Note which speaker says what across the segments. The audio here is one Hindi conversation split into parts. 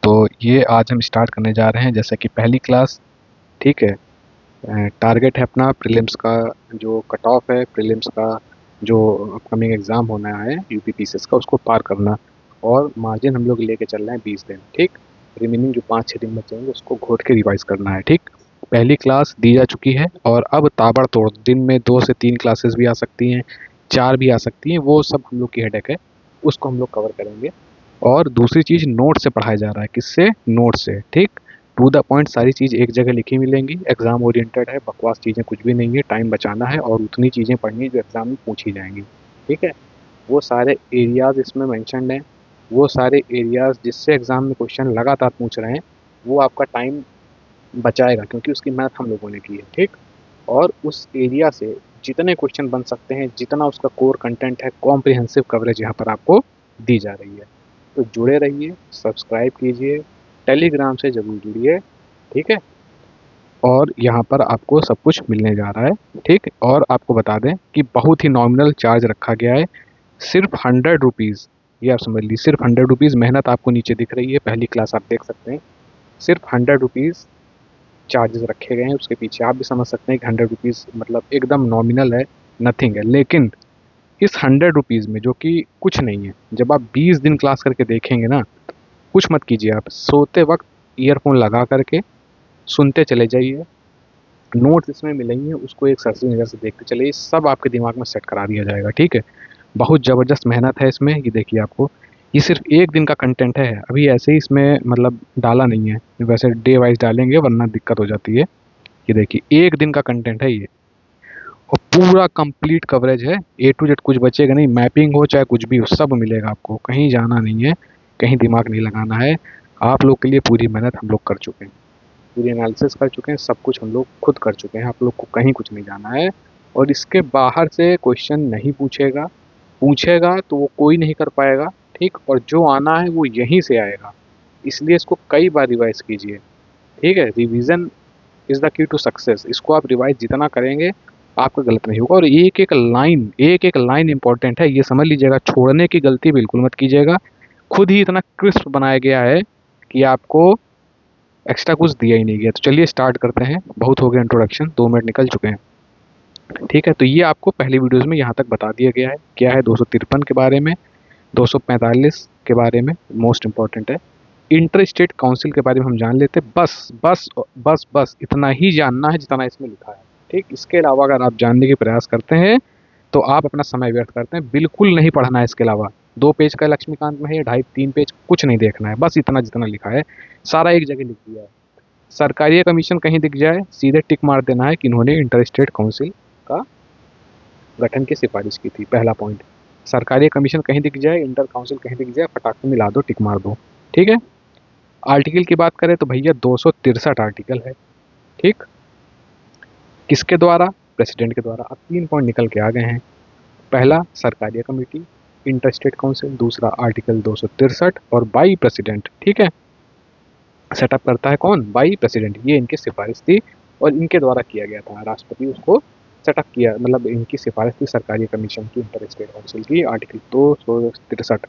Speaker 1: तो ये आज हम स्टार्ट करने जा रहे हैं जैसे कि पहली क्लास। ठीक है। टारगेट है अपना प्रीलिम्स का, जो कट ऑफ है प्रीलिम्स का, जो अपकमिंग एग्ज़ाम होना है यूपी पीसीएस का, उसको पार करना। और मार्जिन हम लोग लेके चल रहे हैं 20 दिन। ठीक। रिमेनिंग जो 5-6 दिन बचेंगे उसको घोट के रिवाइज करना है। ठीक। पहली क्लास दी जा चुकी है और अब ताबड़तोड़ दिन में 2 से 3 क्लासेस भी आ सकती हैं, 4 भी आ सकती हैं, वो सब हम लोग की हेडेक है, उसको हम लोग कवर करेंगे। और दूसरी चीज़, नोट से पढ़ाया जा रहा है। किससे? नोट से। ठीक। टू द पॉइंट सारी चीज़ एक जगह लिखी मिलेंगी। एग्जाम ओरिएंटेड है, बकवास चीज़ें कुछ भी नहीं है। टाइम बचाना है और उतनी चीज़ें पढ़नी है जो एग्जाम में पूछी जाएंगी। ठीक है। वो सारे एरियाज इसमें मैंशनड हैं। वो सारे एरियाज जिससे एग्जाम में क्वेश्चन लगातार पूछ रहे हैं, वो आपका टाइम बचाएगा क्योंकि उसकी मेहनत हम लोगों ने की है। ठीक। और उस एरिया से जितने क्वेश्चन बन सकते हैं, जितना उसका कोर कंटेंट है, कॉम्प्रिहेंसिव कवरेज यहाँ पर आपको दी जा रही है। तो जुड़े रहिए, सब्सक्राइब कीजिए, टेलीग्राम से ज़रूर जुड़िए। ठीक है। और यहाँ पर आपको सब कुछ मिलने जा रहा है। ठीक। और आपको बता दें कि बहुत ही नॉमिनल चार्ज रखा गया है, सिर्फ 100 रुपीज़। ये आप समझ लीजिए, सिर्फ 100 रुपीज़। मेहनत आपको नीचे दिख रही है, पहली क्लास आप देख सकते हैं। सिर्फ 100 रुपीज़ चार्जेस रखे गए हैं। उसके पीछे आप भी समझ सकते हैं कि 100 रुपीज़ मतलब एकदम नॉमिनल है, नथिंग है। लेकिन इस 100 रुपीज़ में जो कि कुछ नहीं है, जब आप 20 दिन क्लास करके देखेंगे ना, कुछ मत कीजिए। आप सोते वक्त ईयरफोन लगा करके सुनते चले जाइए। नोट्स इसमें मिलेंगे, उसको एक सरसरी नज़र से देखते चलिए, सब आपके दिमाग में सेट करा दिया जाएगा। ठीक है। बहुत ज़बरदस्त मेहनत है इसमें। ये देखिए, आपको ये सिर्फ एक दिन का कंटेंट है। अभी ऐसे ही इसमें मतलब डाला नहीं है, वैसे डे वाइज डालेंगे वरना दिक्कत हो जाती है। ये देखिए, एक दिन का कंटेंट है ये, और पूरा कंप्लीट कवरेज है, ए टू जेड। कुछ बचेगा नहीं, मैपिंग हो चाहे कुछ भी हो, सब मिलेगा आपको। कहीं जाना नहीं है, कहीं दिमाग नहीं लगाना है। आप लोग के लिए पूरी मेहनत हम लोग कर चुके हैं, पूरी एनालिसिस कर चुके हैं, सब कुछ हम लोग खुद कर चुके हैं। आप लोग को कहीं कुछ नहीं जाना है। और इसके बाहर से क्वेश्चन नहीं पूछेगा, पूछेगा तो वो कोई नहीं कर पाएगा। ठीक। और जो आना है वो यहीं से आएगा, इसलिए इसको कई बार रिवाइज कीजिए। ठीक है। Revision is the key to success. इसको आप रिवाइज जितना करेंगे आपका गलत नहीं होगा। और एक एक लाइन इंपॉर्टेंट है, ये समझ लीजिएगा। छोड़ने की गलती बिल्कुल मत कीजिएगा। खुद ही इतना क्रिस्प बनाया गया है कि आपको एक्स्ट्रा कुछ दिया ही नहीं गया। तो चलिए स्टार्ट करते हैं। बहुत हो गया इंट्रोडक्शन, 2 मिनट निकल चुके हैं। ठीक है। तो ये आपको पहली वीडियोज़ में यहाँ तक बता दिया गया है। क्या है? 253 के बारे में, 245 के बारे में, मोस्ट इंपॉर्टेंट है। इंटर स्टेट काउंसिल के बारे में हम जान लेते। बस बस बस बस इतना ही जानना है जितना इसमें लिखा है। ठीक। इसके अलावा अगर आप जानने के प्रयास करते हैं तो आप अपना समय व्यर्थ करते हैं। बिल्कुल नहीं पढ़ना है इसके अलावा। 2 पेज का लक्ष्मीकांत में है, 2.5-3 पेज कुछ नहीं देखना है, बस इतना जितना लिखा है सारा एक जगह लिख दिया है। सरकारी कमीशन कहीं दिख जाए, सीधे टिक मार देना है कि इन्होंने इंटर स्टेट काउंसिल का गठन की सिफारिश की थी। पहला पॉइंट, सरकारी कमीशन कहीं दिख जाए, इंटर काउंसिल कहीं दिख जाए, फटाक से मिला दो, टिक मार दो। ठीक है। आर्टिकल की बात करें तो भैया 263 आर्टिकल है। ठीक। किसके द्वारा? प्रेसिडेंट के द्वारा। अब 3 पॉइंट निकल के आ गए हैं। पहला, Sarkaria committee, inter state council. दूसरा, आर्टिकल 263 और बाई प्रेसिडेंट। ठीक है। सेटअप करता है कौन? By president. ये इनकी सिफारिश थी और इनके द्वारा किया गया था। राष्ट्रपति उसको सेटअप किया, मतलब इनकी सिफारिश थी सरकारी कमीशन की, इंटर स्टेट काउंसिल की, आर्टिकल 263।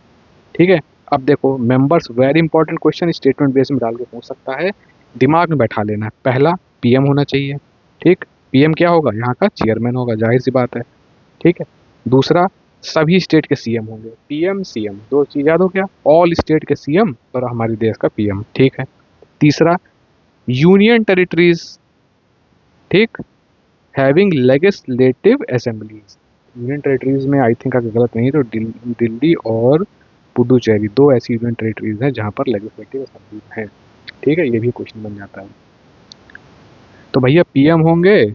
Speaker 1: ठीक है। अब देखो members, very important question, statement base में डाल के पूछ सकता है, दिमाग में बैठा लेना है। पहला, पीएम होना चाहिए। ठीक। पीएम क्या होगा? यहाँ का चेयरमैन होगा, जाहिर सी बात है। ठीक है। दूसरा, सभी स्टेट के सीएम होंगे। पीएम सीएम, दो चीज याद हो क्या? ऑल स्टेट के सीएम और हमारे देश का पीएम। ठीक है। तीसरा, यूनियन टेरिटरीज। ठीक। Having legislative assemblies. Union territories में आई थिंक अगर गलत नहीं तो दिल्ली और पुडुचेरी, 2 ऐसी यूनियन टेरिटरीज हैं जहाँ पर लेजिस्लेटिव असेंबली है। ठीक है। ये भी क्वेश्चन बन जाता है। तो भैया पीएम होंगे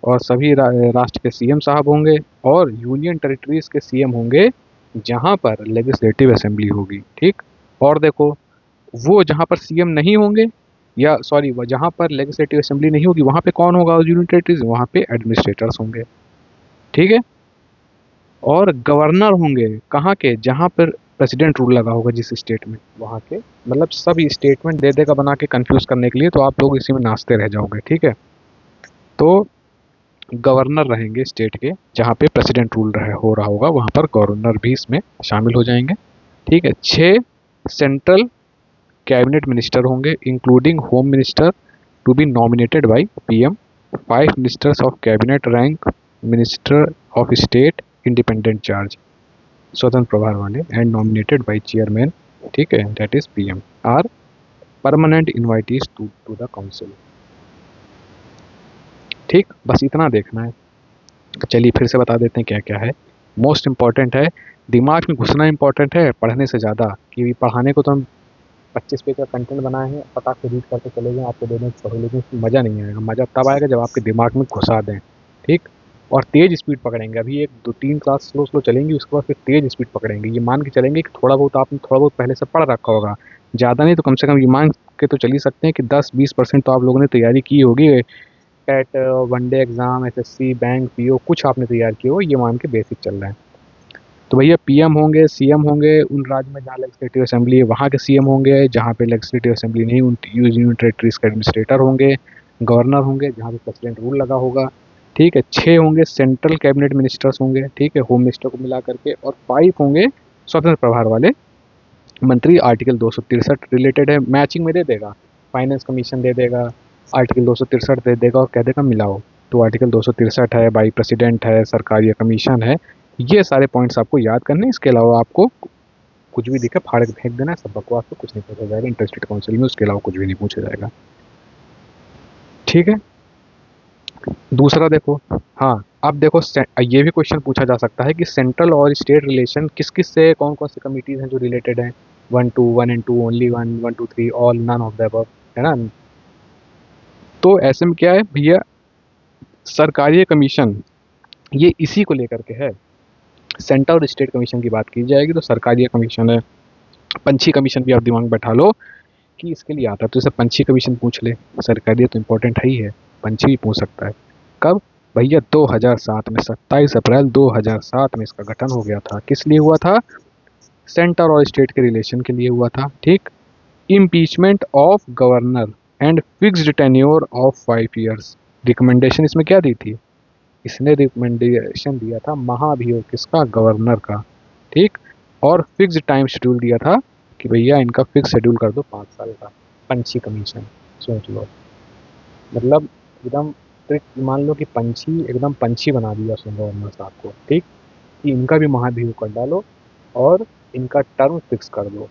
Speaker 1: और सभी राष्ट्र के सीएम साहब होंगे, और यूनियन टेरिटरीज के सीएम होंगे जहाँ पर लेजिस्लेटिव असेंबली होगी। ठीक। और देखो, वो जहाँ पर सीएम नहीं होंगे, या सॉरी, वो जहाँ पर लेजिस्लेटिव असेंबली नहीं होगी, वहाँ पे कौन होगा? यूनियन टेरिटरीज, वहाँ पे एडमिनिस्ट्रेटर्स होंगे। ठीक है। और गवर्नर होंगे कहाँ के? जहाँ पर प्रेसिडेंट रूल लगा होगा जिस स्टेट में, वहाँ के। मतलब सब स्टेटमेंट दे देगा बना के कंफ्यूज करने के लिए, तो आप लोग इसी में नाचते रह जाओगे। ठीक है। तो गवर्नर रहेंगे स्टेट के, जहाँ पे प्रेसिडेंट रूल हो रहा होगा वहाँ पर गवर्नर भी इसमें शामिल हो जाएंगे। ठीक है। 6 सेंट्रल कैबिनेट मिनिस्टर होंगे including home minister to be nominated by PM, 5 ministers of cabinet rank minister of state independent charge, स्वतंत्र प्रभार वाले, एंड नॉमिनेटेड बाई चेयरमैन, ठीक है, that is PM, are permanent invitees to the council. ठीक, बस इतना देखना है। चलिए फिर से बता देते हैं क्या क्या है। मोस्ट इम्पॉर्टेंट है, दिमाग में घुसना इम्पॉर्टेंट है पढ़ने से ज़्यादा, कि पढ़ाने को तो हम 25 पेज का कंटेंट बनाए हैं, फटाक से रीड करके चले गए, आपको देने छोड़ो, लेकिन उसमें मज़ा नहीं आएगा। मज़ा तब आएगा जब आपके दिमाग में घुसा दें, ठीक, और तेज़ स्पीड पकड़ेंगे। अभी 1 2 3 क्लास स्लो स्लो चलेंगी, उसके बाद फिर तेज़ स्पीड पकड़ेंगे। ये मान के चलेंगे कि थोड़ा बहुत आपने थोड़ा बहुत पहले से पढ़ रखा होगा, ज़्यादा नहीं तो कम से कम ये मान के तो चल ही सकते हैं कि 10-20% तो आप लोगों ने तैयारी की होगी। CAT, one day exam, SSC, bank, PO कुछ आपने तैयार किए हो, ये मान के बेसिक चल रहा है। तो भैया पीएम होंगे, सीएम होंगे उन राज्य में जहाँ लेजिस्लेटिव असेंबली है वहाँ के सीएम होंगे, जहाँ पे लेजिस्लेटिव असेंबली नहीं उन यूनियन टेरिटरीज के एडमिनिस्ट्रेटर होंगे, गवर्नर होंगे जहाँ पे प्रेसिडेंट रूल लगा होगा, ठीक है। 6 होंगे सेंट्रल कैबिनेट मिनिस्टर्स होंगे, ठीक है, होम मिनिस्टर को मिला करके, और 5 होंगे स्वतंत्र प्रभार वाले मंत्री। आर्टिकल 263 रिलेटेड है, मैचिंग में दे देगा, फाइनेंस कमीशन दे देगा, आर्टिकल 263 दे देगा और कह देगा मिलाओ। तो आर्टिकल 263 है, बाई प्रेसिडेंट है, सरकारी कमीशन है, ये सारे पॉइंट्स आपको याद करने हैं। इसके अलावा आपको कुछ भी दिखे फाड़ के फेंक देना है, सब बकवास, तो कुछ नहीं पूछा जाएगा इंटरेस्टेड काउंसिल में, उसके अलावा कुछ भी नहीं पूछा जाएगा, ठीक है। दूसरा देखो, हाँ अब देखो ये भी क्वेश्चन पूछा जा सकता है कि सेंट्रल और स्टेट रिलेशन किस किस से, कौन कौन सी कमिटीज हैं जो रिलेटेड हैं, 1 2 1 and 2 only 1 1 2 3 all none of the above, है ना। तो ऐसे में क्या है भैया, सरकारी कमीशन ये इसी को लेकर के है। सेंट्रल और स्टेट कमीशन की बात की जाएगी तो सरकारी कमीशन है। पंछी कमीशन भी आप दिमाग में बैठा लो कि इसके लिए आता है, तो जैसे पंछी कमीशन पूछ ले, सरकारी तो इम्पोर्टेंट है ही है, पंछी भी पूछ सकता है। कब भैया, 2007 में, 27 अप्रैल 2007 में इसका गठन हो गया था। किस लिए हुआ था, सेंटर और स्टेट के रिलेशन के लिए हुआ था, ठीक। Impeachment of governor and fixed tenure of 5 years, recommendation इसमें क्या दी थी, इसने रिकमेंडेशन दिया था महाभियोग किसका, गवर्नर का, ठीक। और फिक्स टाइम शेड्यूल दिया था कि भैया इनका फिक्स शेड्यूल कर दो 5 साल का। पंछी कमीशन, सोच लो, मतलब एकदम ट्रिक, मान लो कि पंछी एकदम पंछी बना दिया उसने गवर्नर साहब को, ठीक, कि इनका भी महाभियोग कर डालो और इनका टर्म फिक्स कर दो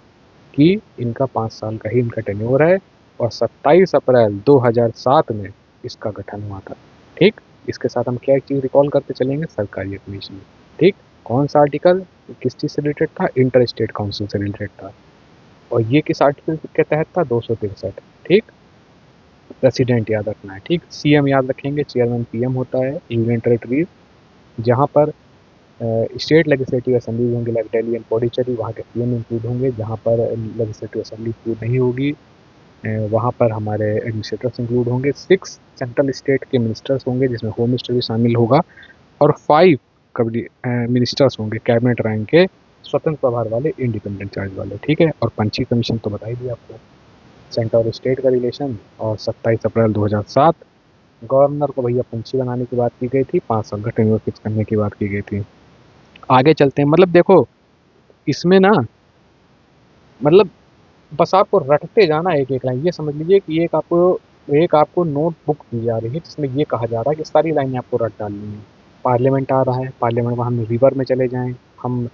Speaker 1: कि इनका 5 साल का ही इनका टेन्योर है। और 27 अप्रैल 2007 में इसका गठन हुआ था, ठीक। इसके साथ हम क्या एक चीज़ रिकॉल करते चलेंगे, सरकारी कमीशन, ठीक। कौन सा आर्टिकल किस चीज़ से रिलेटेड था, इंटर स्टेट काउंसिल से रिलेटेड था। और ये किस आर्टिकल के तहत था, 263, ठीक। प्रेसिडेंट याद रखना है, ठीक। सीएम याद रखेंगे, चेयरमैन पीएम होता है। यूनियन टेरिटरीज जहाँ पर स्टेट लेजिस्लेटिव असेंबली होंगे लाइक दिल्ली एंड पौडीचेरी, वहाँ के सीएम इंक्लूड होंगे। जहाँ पर लेजिस्लेटिव असेंबली इंक्लूड नहीं होगी वहाँ पर हमारे एडमिनिस्ट्रेटर्स इंक्लूड होंगे। 6 सेंट्रल स्टेट के मिनिस्टर्स होंगे जिसमें होम मिनिस्टर भी शामिल होगा। और 5 कबड्डी मिनिस्टर्स होंगे कैबिनेट रैंक के, स्वतंत्र प्रभार वाले, इंडिपेंडेंट चार्ज वाले, ठीक है। और पंछी कमीशन तो बता ही दिया आपको, सेंटर और स्टेट का रिलेशन। और 27 अप्रैल 2007 गवर्नर को भैया पंछी बनाने की बात की गई थी, 5 साल का टेन्योर फिक्स करने की बात की गई थी। आगे चलते हैं, मतलब देखो इसमें ना, मतलब बस आपको रटते जाना एक एक लाइन। ये समझ लीजिए कि एक आपको नोटबुक दी जा रही है जिसमें ये कहा जा रहा है कि सारी लाइनें आपको रट डालनी है। पार्लियामेंट आ रहा है, पार्लियामेंट में हम रिवर में चले जाएं, हम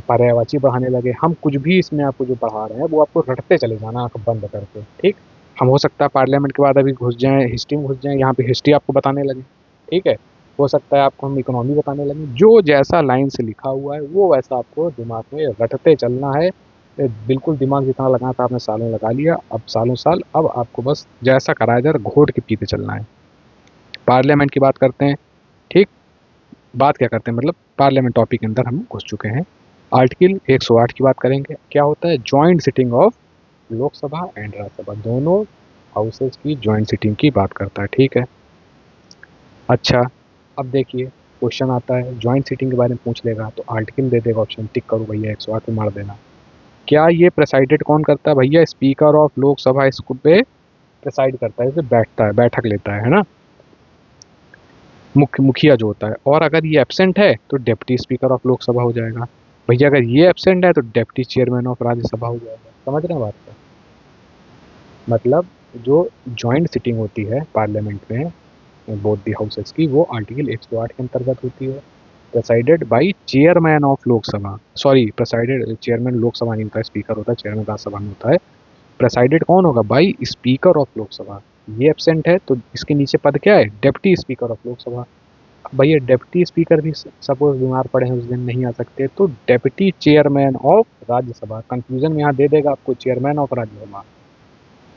Speaker 1: पर्यायवाची बढ़ाने लगे, हम कुछ भी इसमें आपको जो पढ़ा रहे हैं वो आपको रटते चले जाना आंख बंद करके, ठीक। हम हो सकता है पार्लियामेंट के बाद अभी घुस जाएं हिस्ट्री में, घुस जाएं यहाँ पे हिस्ट्री आपको बताने लगे, ठीक है। हो सकता है आपको हम इकोनॉमी बताने लगे, जो जैसा लाइन से लिखा हुआ है वो वैसा आपको दिमाग में रटते चलना है। बिल्कुल दिमाग जितना लगाना था आपने सालों लगा लिया, अब सालों साल, अब आपको बस जैसा कराया जा रहा घोट के पीते चलना है। पार्लियामेंट की बात करते हैं, ठीक। बात क्या करते हैं, मतलब पार्लियामेंट टॉपिक के अंदर हम घुस चुके हैं। आर्टिकल 108 की बात करेंगे, क्या होता है, joint sitting of Lok Sabha and Rajya Sabha, दोनों हाउसेज की जॉइंट सिटिंग की बात करता है, ठीक है। अच्छा, अब देखिए क्वेश्चन आता है जॉइंट सिटिंग के बारे में पूछ लेगा तो आर्टिकल दे देगा, ऑप्शन टिक करो भैया, 108 पे मार देना। क्या ये प्रेसाइडेड कौन करता है भैया, स्पीकर ऑफ लोकसभा इस पे प्रेसाइड करता है, इसे बैठता है, बैठक लेता है ना, मुखिया जो होता है। और अगर ये एब्सेंट है तो डिप्टी स्पीकर ऑफ लोकसभा हो जाएगा। भैया अगर ये एब्सेंट है तो डिप्टी चेयरमैन ऑफ राज्यसभा हो जाएगा। समझ रहे हैं बात को, मतलब जो जॉइंट सिटिंग होती है पार्लियामेंट में बोथ दी हाउसेस की, वो आर्टिकल 108 के अंतर्गत होती है। Presided by chairman of Lok Sabha, sorry presided chairman Lok Sabha नहीं होता है, स्पीकर होता है, चेयरमैन राज्यसभा में होता है। प्रेसाइडेड कौन होगा? By speaker of Lok Sabha. ये एब्सेंट है तो इसके नीचे पद क्या है? Deputy speaker of Lok Sabha. अब भैया डेप्टी स्पीकर भी सपोज बीमार पड़े हैं उस दिन नहीं आ सकते, तो deputy chairman of Rajya Sabha. Confusion में यहाँ दे देगा आपको चेयरमैन ऑफ राज्यसभा,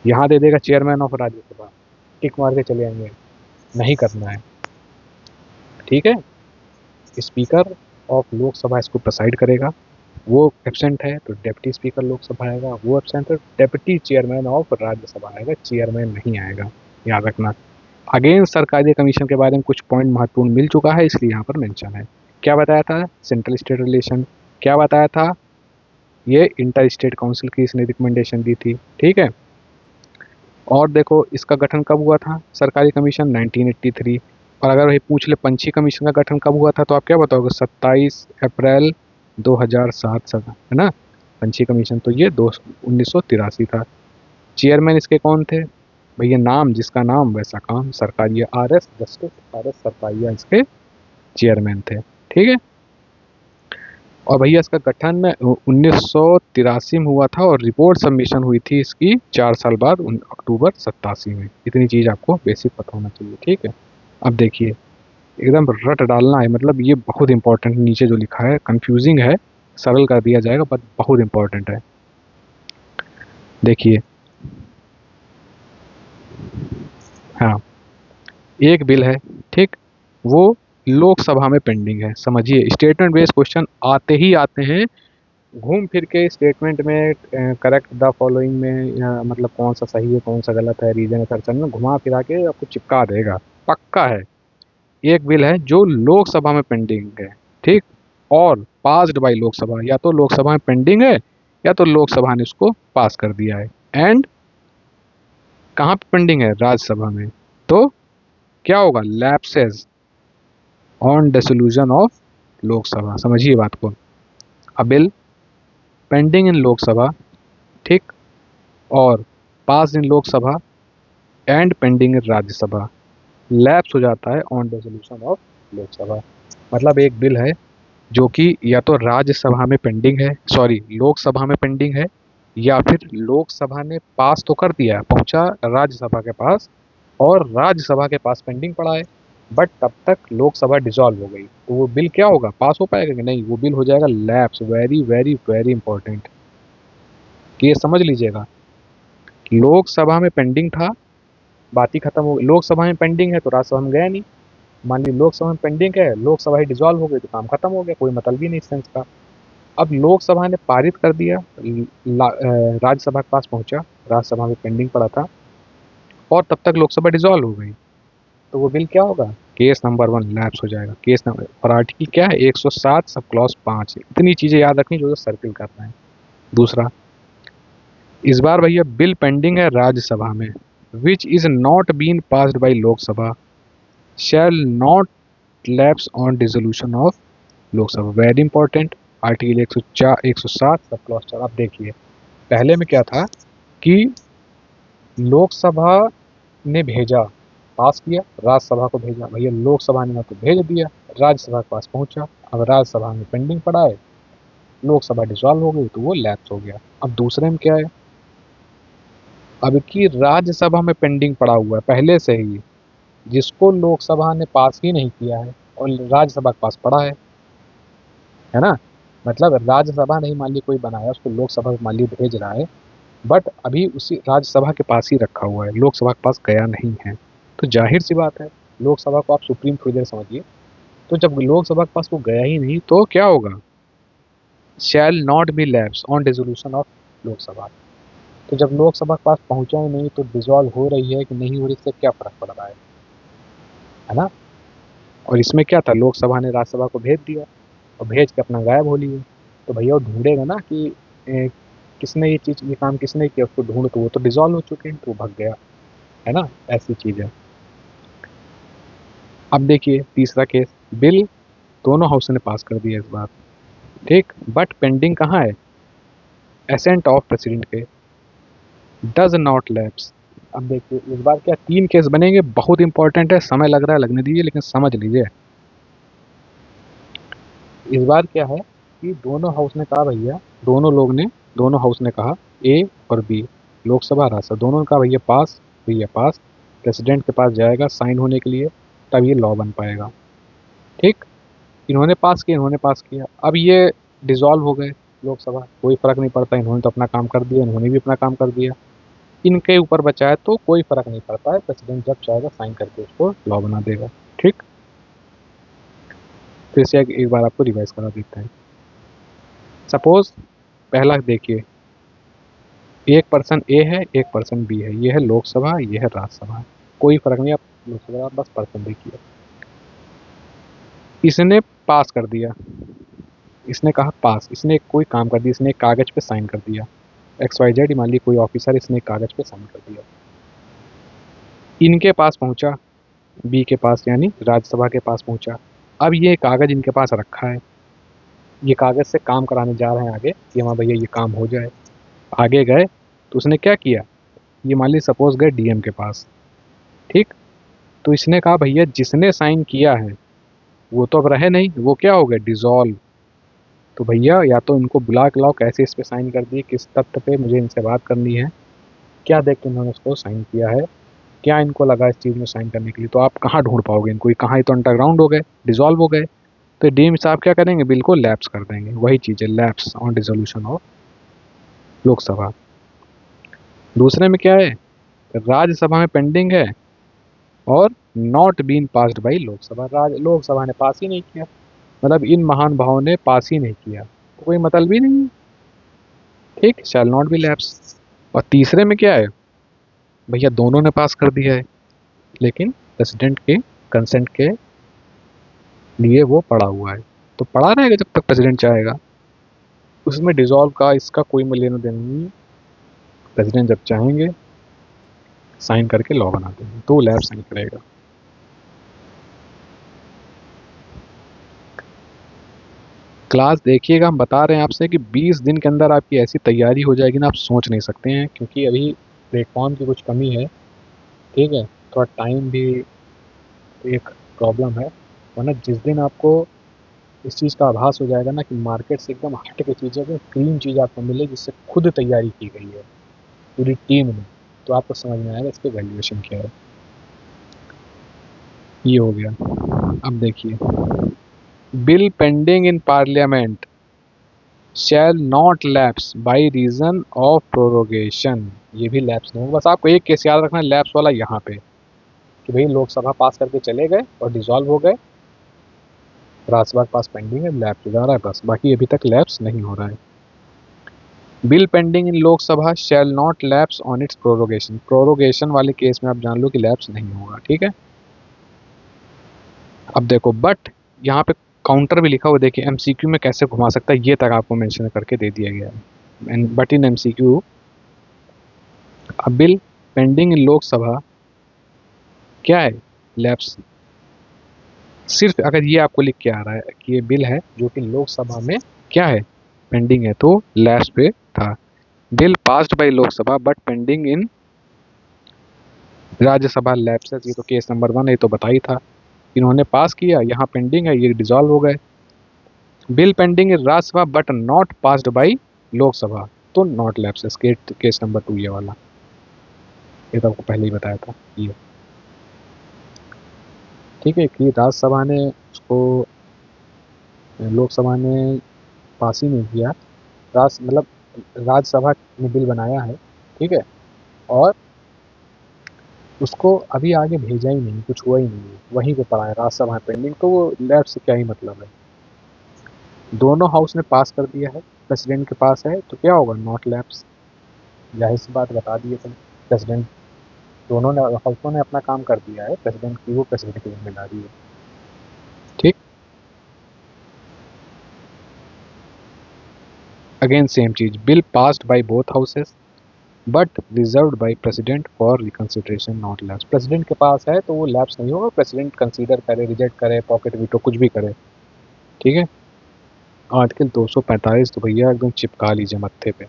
Speaker 1: यहाँ दे देगा चेयरमैन ऑफ राज्यसभा, टिक मार के चले आएंगे, नहीं करना है। ठीक है, स्पीकर ऑफ लोकसभा इसको प्रेसाइड करेगा, वो एब्सेंट है तो डेप्टी स्पीकर लोकसभा आएगा, वो एब्सेंट है डेप्टी चेयरमैन ऑफ राज्यसभा आएगा, चेयरमैन नहीं आएगा, याद रखना। अगेन सरकारी कमीशन के बारे में कुछ पॉइंट महत्वपूर्ण मिल चुका है इसलिए यहाँ पर मेंशन है। क्या बताया था? Central state relation. क्या बताया था? ये इंटर स्टेट काउंसिल की इसने रिकमेंडेशन दी थी। ठीक है, और देखो इसका गठन कब हुआ था सरकारी कमीशन? 1983। और अगर वही पूछ ले पंछी कमीशन का गठन कब हुआ था तो आप क्या बताओगे? 27 अप्रैल 2007 है ना। पंछी कमीशन तो ये 1983 था। चेयरमैन इसके कौन थे भैया? नाम जिसका नाम वैसा काम, सरकारी RS जस्टिस RS सरकारिया इसके चेयरमैन थे। ठीक है, और भैया इसका गठन 1983 में हुआ था और रिपोर्ट सबमिशन हुई थी इसकी 4 साल बाद अक्टूबर 87 में। इतनी चीज़ आपको बेसिक पता होना चाहिए। ठीक है, अब देखिए एकदम रट डालना है, मतलब ये बहुत इंपॉर्टेंट, नीचे जो लिखा है कंफ्यूजिंग है, सरल कर दिया जाएगा बट बहुत इंपॉर्टेंट है। देखिए, हाँ, एक बिल है, ठीक, वो लोकसभा में पेंडिंग है। समझिए स्टेटमेंट बेस्ड क्वेश्चन आते ही आते हैं, घूम फिर के स्टेटमेंट में करेक्ट द फॉलोइंग में मतलब कौन सा सही है कौन सा गलत है, रीजन असर्शन में घुमा फिरा के आपको चिपका देगा, पक्का है। एक बिल है जो लोकसभा में पेंडिंग है, ठीक, और पास्ड बाय लोकसभा, या तो लोकसभा में पेंडिंग है या तो लोकसभा ने उसको पास कर दिया है। एंड कहाँ पे पेंडिंग है? राज्यसभा में। तो क्या होगा? Lapses on dissolution of Lok Sabha. समझिए बात को, a bill pending in Lok Sabha, ठीक, और pass in Lok Sabha and pending in Rajya Sabha, lapse हो जाता है ऑन डिसोल्यूशन ऑफ लोकसभा। मतलब एक बिल है जो कि या तो राज्यसभा में पेंडिंग है, सॉरी लोकसभा में पेंडिंग है, या फिर लोकसभा ने पास तो कर दिया, पहुंचा राज्यसभा के पास और राज्यसभा के पास पेंडिंग पड़ा है, बट तब तक लोकसभा डिसॉल्व हो गई, तो वो बिल क्या होगा? पास हो पाएगा कि नहीं? वो बिल हो जाएगा lapse. Very very very important, कि ये समझ लीजिएगा, लोकसभा में पेंडिंग था, बात ही खत्म हो गई। लोकसभा में पेंडिंग है तो राज्यसभा में गया नहीं, मान ली लोकसभा में पेंडिंग है, लोकसभा ही डिसॉल्व हो गई तो काम खत्म हो गया, कोई मतलब ही नहीं इस सेंस का। अब लोकसभा ने पारित कर दिया, राज्यसभा के पास पहुंचा, राज्यसभा में पेंडिंग पड़ा था और तब तक लोकसभा डिसॉल्व हो गई, तो वो बिल क्या होगा? केस नंबर 1 लैप्स हो जाएगा। केस नंबर, और आर्टिकल क्या है? 107 सब क्लॉज 5। इतनी चीजें याद रखनी जो सर्किल करना है। दूसरा, इस बार भैया बिल पेंडिंग है राज्यसभा में, which is not been passed by Lok Sabha shall not lapse on dissolution of Lok Sabha. Very important, article 104 107 sub clause 4। आप देखिए पहले में क्या था कि लोकसभा ने भेजा, पास किया, राज्यसभा को भेजा, भैया लोकसभा ने तो भेज दिया, राज्यसभा के पास पहुंचा, अब राज्यसभा में पेंडिंग पड़ा है, लोकसभा डिसॉल्व हो गई तो वो लैप्स हो गया। अब दूसरे में क्या है? अब की राज्यसभा में पेंडिंग पड़ा हुआ है पहले से ही, जिसको लोकसभा ने पास ही नहीं किया है और राज्यसभा के पास पड़ा है ना। मतलब राज्यसभा ने ही मान ली कोई बनाया, उसको लोकसभा में मान ली भेज रहा है, बट अभी उसी राज्यसभा के पास ही रखा हुआ है, लोकसभा के पास गया नहीं है, तो जाहिर सी बात है लोकसभा को आप सुप्रीम थोड़ी देर समझिए, तो जब लोकसभा के पास वो गया ही नहीं तो क्या होगा? Shall not be lapse on dissolution of Lok Sabha. तो जब लोकसभा के पास पहुंचा ही नहीं तो डिसॉल्व हो रही है कि नहीं हो रही, इससे क्या फर्क पड़ रहा है ना। और इसमें क्या था? लोकसभा ने राज्यसभा को भेज दिया और भेज के अपना गायब हो लिए, तो भैया वो ढूंढेगा ना कि किसने ये चीज़, ये काम किसने किया, उसको ढूंढ, तो वो तो डिसॉल्व हो चुके हैं तो वो भग गया, है ना। ऐसी चीज़ है। अब देखिए तीसरा केस, बिल दोनों हाउस ने पास कर दिया इस बार, ठीक, बट पेंडिंग कहाँ है? एसेंट ऑफ प्रेसिडेंट के। Does not lapse. अब देखिए इस बार क्या 3 केस बनेंगे, बहुत इंपॉर्टेंट है, समय लग रहा है लगने दीजिए लेकिन समझ लीजिए। इस बार क्या है कि दोनों हाउस ने कहा भैया, दोनों हाउस ने कहा, ए और बी, लोकसभा राज्यसभा दोनों ने कहा भैया पास, भैया पास, प्रेसिडेंट के पास जाएगा साइन होने के लिए, तब ये लॉ बन पाएगा। ठीक, इन्होंने पास किया, इन्होंने पास किया, अब ये डिसॉल्व हो गए लोकसभा, कोई फर्क नहीं पड़ता, इन्होंने तो अपना काम कर दिया, इन्होंने भी अपना काम कर दिया, इनके ऊपर बचा है तो कोई फर्क नहीं पड़ता है, प्रेसिडेंट जब चाहेगा साइन करके उसको लॉ बना देगा। ठीक, फिर से एक बार आपको रिवाइज करा देते हैं। सपोज पहला देखिए, एक पर्सन ए है, एक पर्सन बी है, ये है लोकसभा, ये है राज्यसभा, कोई फर्क नहीं, आप लोकसभा आप बस पर्सन देखिए। इसने पास कर दिया, इसने कहा पास, इसने कोई काम कर दिया, इसने एक कागज पे साइन कर दिया, एक्स वाई जेड मान ली कोई ऑफिसर, इसने एक कागज पे साइन कर दिया, इनके पास पहुंचा, बी के पास यानी राज्यसभा के पास पहुंचा। अब ये कागज इनके पास रखा है, ये कागज से काम कराने जा रहे हैं आगे कि हाँ भैया ये काम हो जाए। आगे गए तो उसने क्या किया, ये मान ली सपोज गए डीएम के पास। ठीक, तो इसने कहा भैया जिसने साइन किया है वो तो अब रहे नहीं, वो क्या हो गया डिसॉल्व, तो भैया या तो इनको बुला के लाओ, कैसे इस पे साइन कर दिए, किस तथ्य पे, मुझे इनसे बात करनी है, क्या देख के इन्होंने उसको साइन किया है, क्या इनको लगा इस चीज़ में साइन करने के लिए। तो आप कहाँ ढूंढ पाओगे इनको, कहाँ, ही तो अंडरग्राउंड हो गए, डिसॉल्व हो गए। तो डीएम साहब क्या करेंगे, बिल्कुल लैप्स कर देंगे, वही चीज़ है lapse on dissolution of Lok Sabha. दूसरे में क्या है, राज्यसभा में पेंडिंग है और not been passed by Lok Sabha, Lok Sabha ने पास ही नहीं किया, मतलब इन महान भावों ने पास ही नहीं किया, तो कोई मतलब ही नहीं है। ठीक, शैल नॉट बी लैप्स। और तीसरे में क्या है, भैया दोनों ने पास कर दिया है लेकिन प्रेसिडेंट के कंसेंट के लिए वो पड़ा हुआ है, तो पड़ा रहेगा जब तक प्रेसिडेंट चाहेगा, उसमें डिसॉल्व का इसका कोई लेना देना नहीं, प्रेसिडेंट जब चाहेंगे साइन करके लॉ बना देंगे, तो लैब साइन करेगा। क्लास देखिएगा, हम बता रहे हैं आपसे कि 20 दिन के अंदर आपकी ऐसी तैयारी हो जाएगी ना, आप सोच नहीं सकते हैं, क्योंकि अभी प्लेटफॉर्म की कुछ कमी है। ठीक है, थोड़ा टाइम भी एक प्रॉब्लम है, वरना जिस दिन आपको इस चीज़ का आभास हो जाएगा ना कि मार्केट से एकदम हट के चीज़ें, जो क्लीन चीज़ आपको मिले जिससे खुद तैयारी की गई है पूरी टीम ने, तो आपको समझ में आएगा इसकी वैल्यूएशन क्या है। ये हो गया। अब देखिए, bill pending in parliament shall not lapse by reason of prorogation, ये भी लैप्स नहीं होगा। बस आपको एक केस याद रखना है लैप्स वाला यहाँ पे, कि भाई लोकसभा पास करके चले गए और डिसॉल्व हो गए, राज्यसभा के पास पेंडिंग है, लैप्स जा रहा है बस, बाकी अभी तक लैप्स नहीं हो रहा है। Bill pending in Lok Sabha shall not lapse on it's prorogation, prorogation वाले केस में आप जान लो कि लैप्स नहीं होगा। ठीक है, अब देखो बट यहाँ पे काउंटर भी लिखा हुआ, देखिए एमसीक्यू में कैसे घुमा सकता है, ये तक आपको मेंशन करके दे दिया गया है। But in MCQ a bill pending in Lok Sabha क्या है, लैप्स, सिर्फ अगर ये आपको लिख के आ रहा है कि ये बिल है जो कि लोकसभा में क्या है पेंडिंग है, तो लैप्स पे था। Bill passed by Lok Sabha but pending in Rajya Sabha lapses, ये तो केस नंबर 1 है, ये तो बता ही था, इन्होंने पास किया, यहाँ पेंडिंग है, ये डिसॉल्व हो गए। Bill pending in Rajya Sabha but not passed by Lok Sabha, तो नॉट लैप्सेस, केस नंबर 2 ये वाला, ये तो आपको पहले ही बताया था ये। ठीक है, कि राज्यसभा ने उसको, लोकसभा ने पास ही नहीं किया, मतलब राज्यसभा ने बिल बनाया है, ठीक है, और उसको अभी आगे भेजा ही नहीं, कुछ हुआ ही नहीं है, वहीं पे पड़ा है राज्यसभा पेंडिंग, तो वो लैप्स से क्या ही मतलब है। दोनों हाउस ने पास कर दिया है, प्रेसिडेंट के पास है, तो क्या होगा, नॉट लैप्स, जाहिर सी बात बता दिए थे, प्रेसिडेंट, दोनों ने हाउसों ने अपना काम कर दिया है, प्रेसिडेंट की वो प्रेसिडेंट की जिम्मेदारी है। ठीक, अगेन सेम चीज, bill passed by both houses but reserved by president for reconsideration not lapse, president के पास है तो वो लैप्स नहीं होगा, प्रेसिडेंट कंसीडर करे, रिजेक्ट करे, पॉकेट वीटो कुछ भी करे। ठीक है, आर्टिकल 245 तो भैया एकदम चिपका लीजिए मत्थे पे।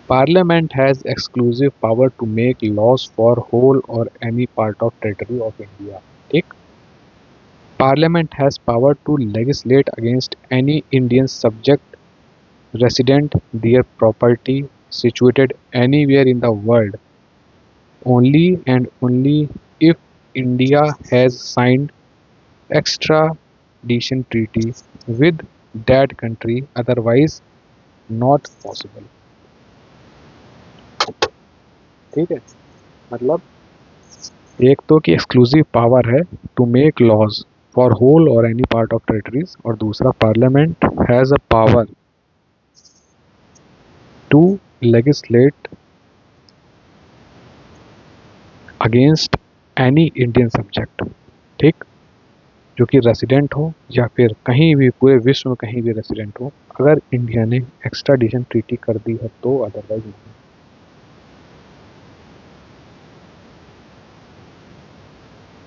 Speaker 1: Parliament has exclusive power to make laws for whole or any part of territory of India. ठीक. Parliament has power to legislate against any Indian subject resident their property situated anywhere in the world only and only if India has signed extradition treaty with that country, otherwise not possible. ठीक है, मतलब एक तो कि एक्सक्लूसिव पावर है to make laws for whole और एनी पार्ट ऑफ टेरिटरीज, और दूसरा parliament has a power to legislate against any Indian subject, ठीक, जो कि रेसिडेंट हो या फिर कहीं भी पूरे विश्व में कहीं भी रेसिडेंट हो, अगर इंडिया ने एक्स्ट्राडिशन ट्रीटी कर दी है तो, अदरवाइज नहीं।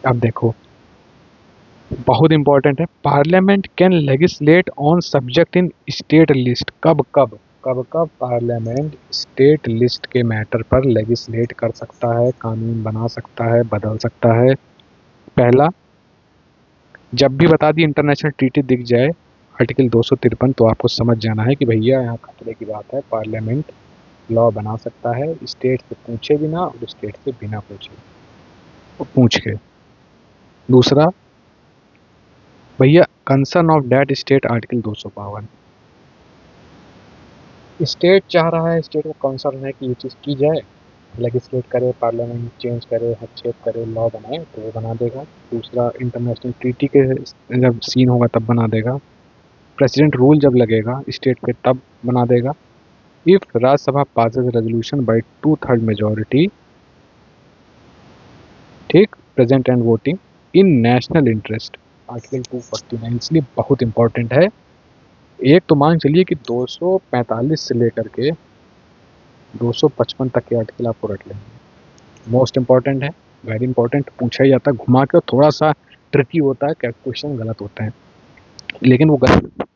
Speaker 1: अब देखो, बहुत इंपॉर्टेंट है, parliament can legislate on subject in state list. कब कब कब कब पार्लियामेंट स्टेट लिस्ट के मैटर पर लेजिस्लेट कर सकता है, कानून बना सकता है, बदल सकता है। पहला, जब भी बता दी इंटरनेशनल ट्रीटी दिख जाए आर्टिकल 253, तो आपको समझ जाना है कि भैया यहाँ खतरे की बात है, पार्लियामेंट लॉ बना सकता है स्टेट से पूछे बिना और स्टेट से बिना पूछे, तो पूछ के। दूसरा, भैया concern of that state article 252, state चाह रहा है, स्टेट को कंसर्न है कि ये चीज़ की जाए, लेजिस्लेट करे, पार्लियामेंट चेंज करे, हस्तक्षेप करे, लॉ बनाए, तो वो बना देगा। दूसरा, इंटरनेशनल ट्रीटी के जब सीन होगा तब बना देगा। प्रेसिडेंट रूल जब लगेगा स्टेट पे तब बना देगा। If Rajya Sabha passes resolution by 2/3 majority, ठीक, present and voting in national interest, article 249, इसलिए बहुत इंपॉर्टेंट है। एक तो मान चलिए कि 245 से लेकर के 255 तक के आर्टिकल आपको रट लेंगे, मोस्ट इंपॉर्टेंट है, वेरी इंपॉर्टेंट, पूछा ही जाता है घुमा के, थोड़ा सा ट्रिकी होता है, क्वेश्चन गलत होते हैं, लेकिन वो गलत।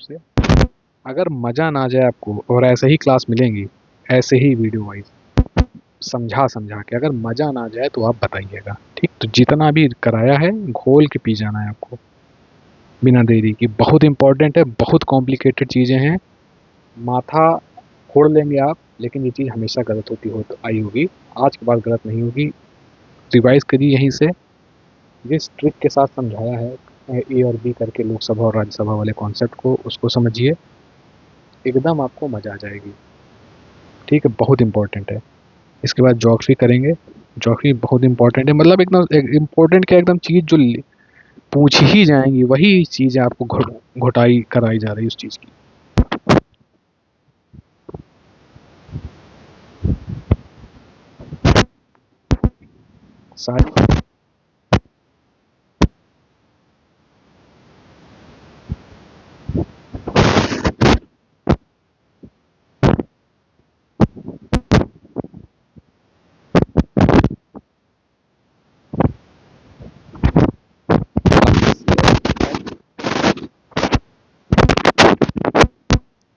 Speaker 1: से। अगर मज़ा ना जाए आपको और ऐसे ही क्लास मिलेंगी, ऐसे ही वीडियो वाइज समझा समझा के, अगर मज़ा ना जाए तो आप बताइएगा, ठीक। तो जितना भी कराया है घोल के पी जाना है आपको बिना देरी की। बहुत इंपॉर्टेंट है, बहुत कॉम्प्लिकेटेड चीज़ें हैं, माथा फोड़ लेंगे आप, लेकिन ये चीज़ हमेशा गलत होती हो तो आई होगी, आज के बाद गलत नहीं होगी। रिवाइज करिए यहीं से, जिस ट्रिक के साथ समझाया है ए और बी करके लोकसभा और राज्यसभा वाले कॉन्सेप्ट को, उसको समझिए, एकदम आपको मज़ा आ जाएगी, ठीक है। बहुत इंपॉर्टेंट है। इसके बाद ज्योग्राफी करेंगे। ज्योग्राफी बहुत इंपॉर्टेंट है, मतलब एकदम इम्पोर्टेंट क्या, एकदम चीज़ जो पूछ ही जाएंगी वही चीज़ें आपको घुटाई कराई जा रही है उस चीज़ की। सारी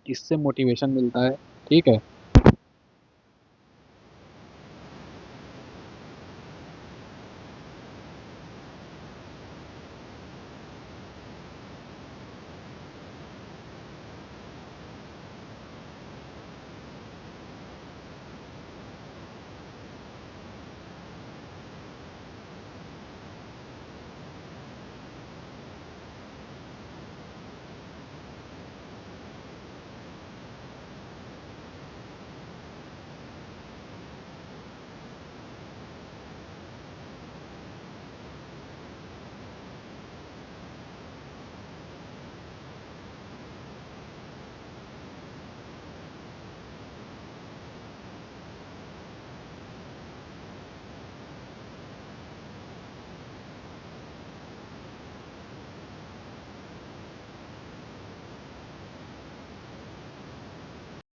Speaker 1: इससे मोटिवेशन मिलता है, ठीक है।